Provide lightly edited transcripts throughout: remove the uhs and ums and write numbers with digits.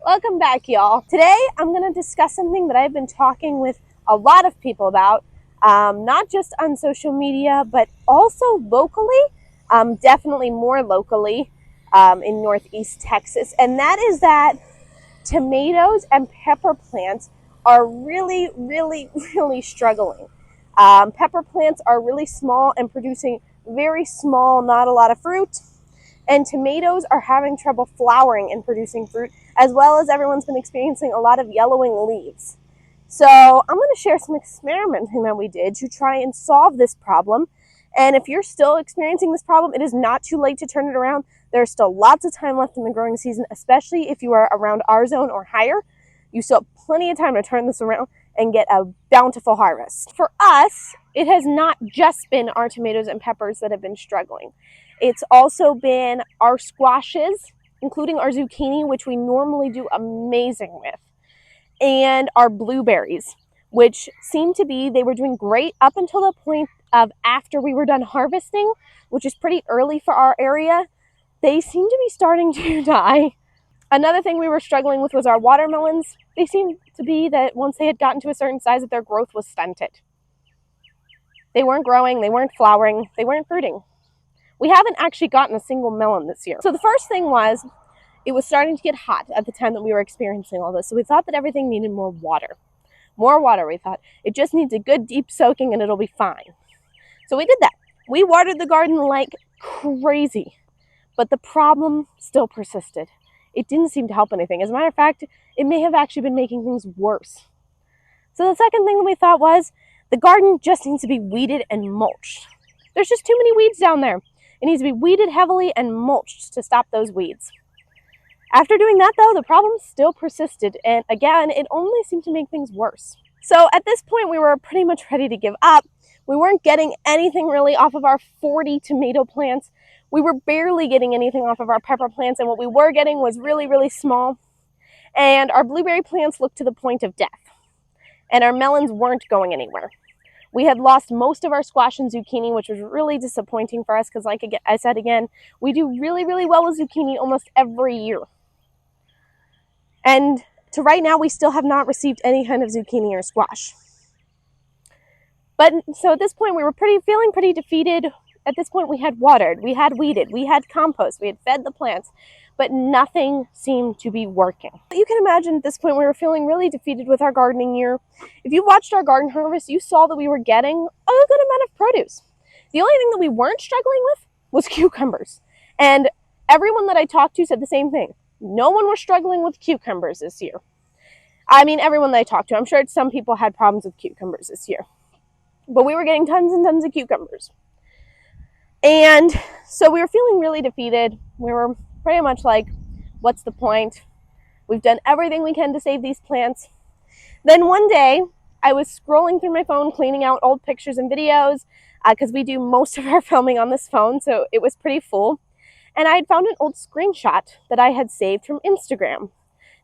Welcome back, y'all. Today I'm going to discuss something that I've been talking with a lot of people about, not just on social media, but also locally, definitely more locally in Northeast Texas. And that is that tomatoes and pepper plants are really struggling. Pepper plants are really small and producing very small, not a lot of fruit. And tomatoes are having trouble flowering and producing fruit, as well as everyone's been experiencing a lot of yellowing leaves. So I'm going to share some experimenting that we did to try and solve this problem. And if you're still experiencing this problem, it is not too late to turn it around. There's still lots of time left in the growing season, especially if you are around our zone or higher. You still have plenty of time to turn this around and get a bountiful harvest. For us, it has not just been our tomatoes and peppers that have been struggling. It's also been our squashes, including our zucchini, which we normally do amazing with, and our blueberries, which seemed to be, they were doing great up until the point of after we were done harvesting, which is pretty early for our area. They seem to be starting to die. Another thing we were struggling with was our watermelons. They seemed to be that once they had gotten to a certain size that their growth was stunted. They weren't growing, they weren't flowering, they weren't fruiting. We haven't actually gotten a single melon this year. So the first thing was, it was starting to get hot at the time that we were experiencing all this. So we thought that everything needed more water. More water, we thought. It just needs a good deep soaking and it'll be fine. So we did that. We watered the garden like crazy. But the problem still persisted. It didn't seem to help anything. As a matter of fact, it may have actually been making things worse. So the second thing that we thought was, the garden just needs to be weeded and mulched. There's just too many weeds down there. It needs to be weeded heavily and mulched to stop those weeds. After doing that, though, the problem still persisted, and again, it only seemed to make things worse. So at this point, we were pretty much ready to give up. We weren't getting anything really off of our 40 tomato plants. We were barely getting anything off of our pepper plants, and what we were getting was really small. And our blueberry plants looked to the point of death, and our melons weren't going anywhere. We had lost most of our squash and zucchini, which was really disappointing for us because, like I said again, we do really well with zucchini almost every year. And to right now, we still have not received any kind of zucchini or squash. But so at this point, we were feeling pretty defeated. At this point, we had watered, we had weeded, we had compost, we had fed the plants, but nothing seemed to be working. You can imagine at this point, we were feeling really defeated with our gardening year. If you watched our garden harvest, you saw that we were getting a good amount of produce. The only thing that we weren't struggling with was cucumbers. And everyone that I talked to said the same thing. No one was struggling with cucumbers this year. I mean, everyone that I talked to, I'm sure some people had problems with cucumbers this year. But we were getting tons and tons of cucumbers. And so we were feeling really defeated. We were pretty much like, what's the point? We've done everything we can to save these plants. Then one day, I was scrolling through my phone, cleaning out old pictures and videos, because we do most of our filming on this phone, so it was pretty full. And I had found an old screenshot that I had saved from Instagram.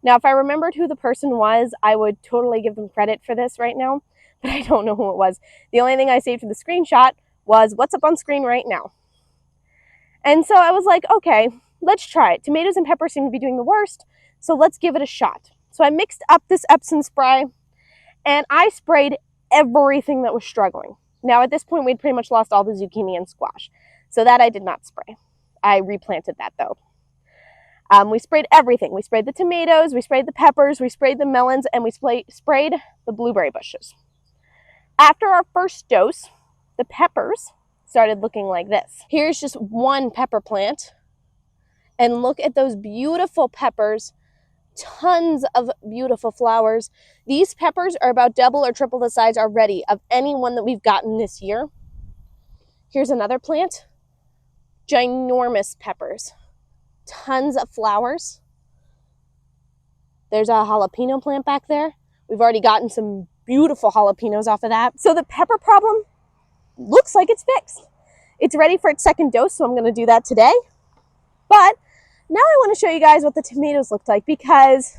Now, if I remembered who the person was, I would totally give them credit for this right now, but I don't know who it was. The only thing I saved for the screenshot was what's up on screen right now. And so I was like, okay, let's try it. Tomatoes and peppers seem to be doing the worst, so let's give it a shot. So I mixed up this Epsom spray, and I sprayed everything that was struggling. Now at this point, we'd pretty much lost all the zucchini and squash, so that I did not spray. I replanted that though. We sprayed everything. We sprayed the tomatoes, we sprayed the peppers, we sprayed the melons, and we sprayed the blueberry bushes. After our first dose, the peppers started looking like this. Here's just one pepper plant, and look at those beautiful peppers, tons of beautiful flowers. These peppers are about double or triple the size already of any one that we've gotten this year. Here's another plant, ginormous peppers, tons of flowers. There's a jalapeno plant back there. We've already gotten some beautiful jalapenos off of that. So the pepper problem looks like it's fixed. It's ready for its second dose, so I'm going to do that today. But now I want to show you guys what the tomatoes looked like, because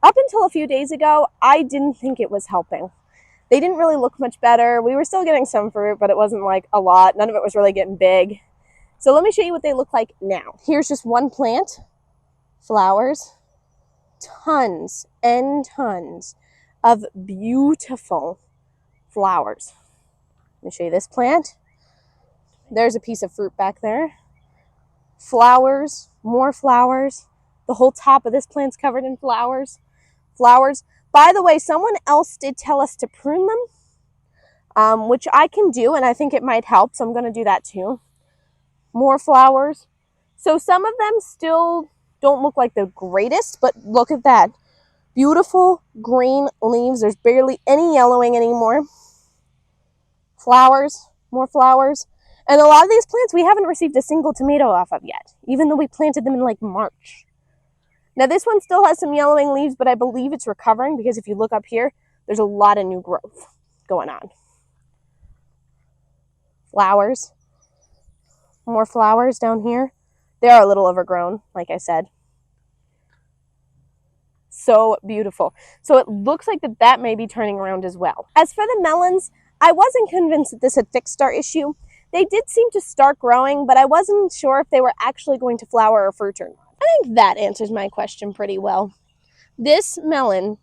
up until a few days ago, I didn't think it was helping. They didn't really look much better. We were still getting some fruit, but it wasn't like a lot. None of it was really getting big. So let me show you what they look like now. Here's just one plant, flowers, tons and tons of beautiful flowers. Let me show you this plant. There's a piece of fruit back there. Flowers, more flowers. The whole top of this plant's covered in flowers. Flowers. By the way, someone else did tell us to prune them, which I can do, and I think it might help, so I'm going to do that too. More flowers. So some of them still don't look like the greatest, but look at that. Beautiful green leaves. There's barely any yellowing anymore. Flowers, more flowers. And a lot of these plants we haven't received a single tomato off of yet, even though we planted them in like March. Now this one still has some yellowing leaves, but I believe it's recovering because if you look up here, there's a lot of new growth going on. Flowers. More flowers down here. They are a little overgrown, like I said. So beautiful. So it looks like that may be turning around as well. As for the melons, I wasn't convinced that this had fixed our issue. They did seem to start growing, but I wasn't sure if they were actually going to flower or fruit or not. I think that answers my question pretty well. This melon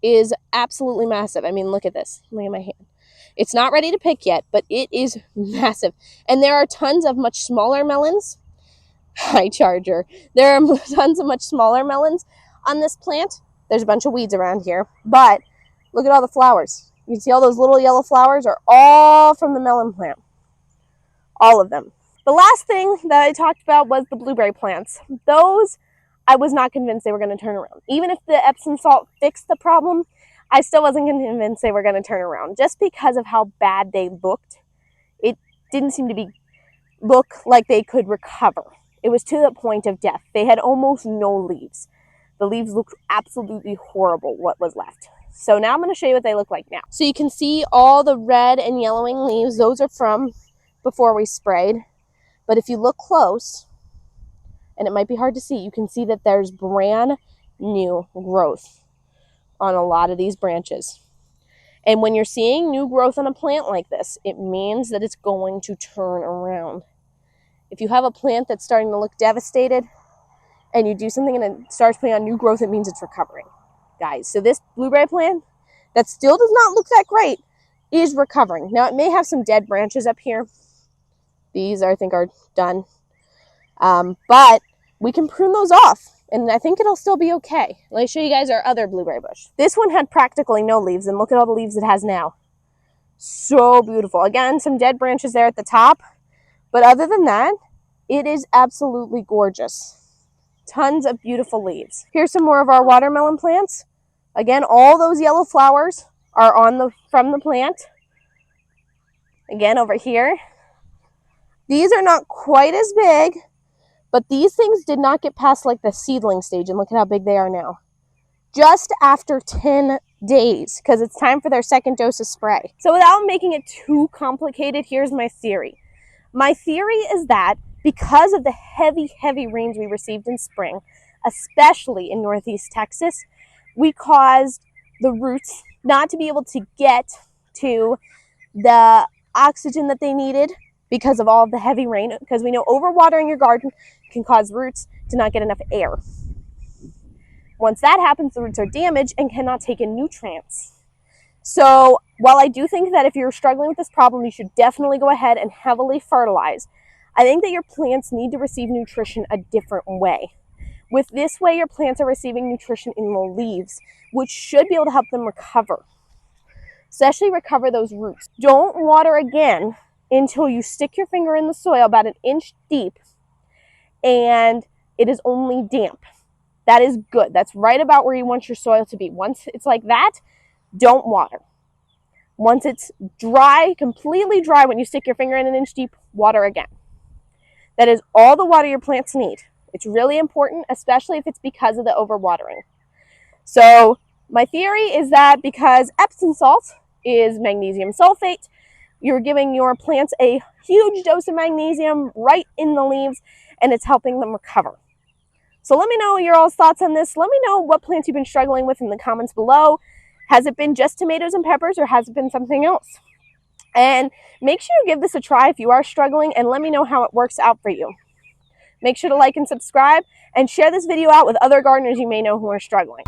is absolutely massive. I mean, look at this. Look at my hand. It's not ready to pick yet, but it is massive. And there are tons of much smaller melons. Hi, Charger. There are tons of much smaller melons on this plant. There's a bunch of weeds around here, but look at all the flowers. You can see all those little yellow flowers are all from the melon plant. All of them. The last thing that I talked about was the blueberry plants. Those, I was not convinced they were going to turn around. Even if the Epsom salt fixed the problem, I still wasn't convinced they were going to turn around. Just because of how bad they looked, it didn't seem to look like they could recover. It was to the point of death. They had almost no leaves. The leaves looked absolutely horrible, what was left. So now I'm going to show you what they look like now. So you can see all the red and yellowing leaves. Those are from before we sprayed. But if you look close, and it might be hard to see, you can see that there's brand new growth on a lot of these branches. And when you're seeing new growth on a plant like this, it means that it's going to turn around. If you have a plant that's starting to look devastated and you do something and it starts putting on new growth, it means it's recovering, guys. So this blueberry plant that still does not look that great is recovering. Now, it may have some dead branches up here. These, I think, are done. But we can prune those off, and I think it'll still be okay. Let me show you guys our other blueberry bush. This one had practically no leaves, and look at all the leaves it has now. So beautiful. Again, some dead branches there at the top. But other than that, it is absolutely gorgeous. Tons of beautiful leaves. Here's some more of our watermelon plants. Again, all those yellow flowers are from the plant. Again, over here. These are not quite as big, but these things did not get past like the seedling stage, and look at how big they are now. Just after 10 days, because it's time for their second dose of spray. So without making it too complicated, here's my theory. My theory is that because of the heavy, heavy rains we received in spring, especially in Northeast Texas, we caused the roots not to be able to get to the oxygen that they needed because of all the heavy rain, because we know overwatering your garden can cause roots to not get enough air. Once that happens, the roots are damaged and cannot take in nutrients. So while I do think that if you're struggling with this problem, you should definitely go ahead and heavily fertilize, I think that your plants need to receive nutrition a different way. With this way, your plants are receiving nutrition in the leaves, which should be able to help them recover, especially recover those roots. Don't water again until you stick your finger in the soil about 1 inch deep and it is only damp. That is good. That's right about where you want your soil to be. Once it's like that, don't water. Once it's dry, completely dry, when you stick your finger in 1 inch deep, water again. That is all the water your plants need. It's really important, especially if it's because of the overwatering. So my theory is that because Epsom salt is magnesium sulfate, you're giving your plants a huge dose of magnesium right in the leaves, and it's helping them recover. So let me know your all's thoughts on this. Let me know what plants you've been struggling with in the comments below. Has it been just tomatoes and peppers, or has it been something else? And make sure you give this a try if you are struggling, and let me know how it works out for you. Make sure to like and subscribe, and share this video out with other gardeners you may know who are struggling.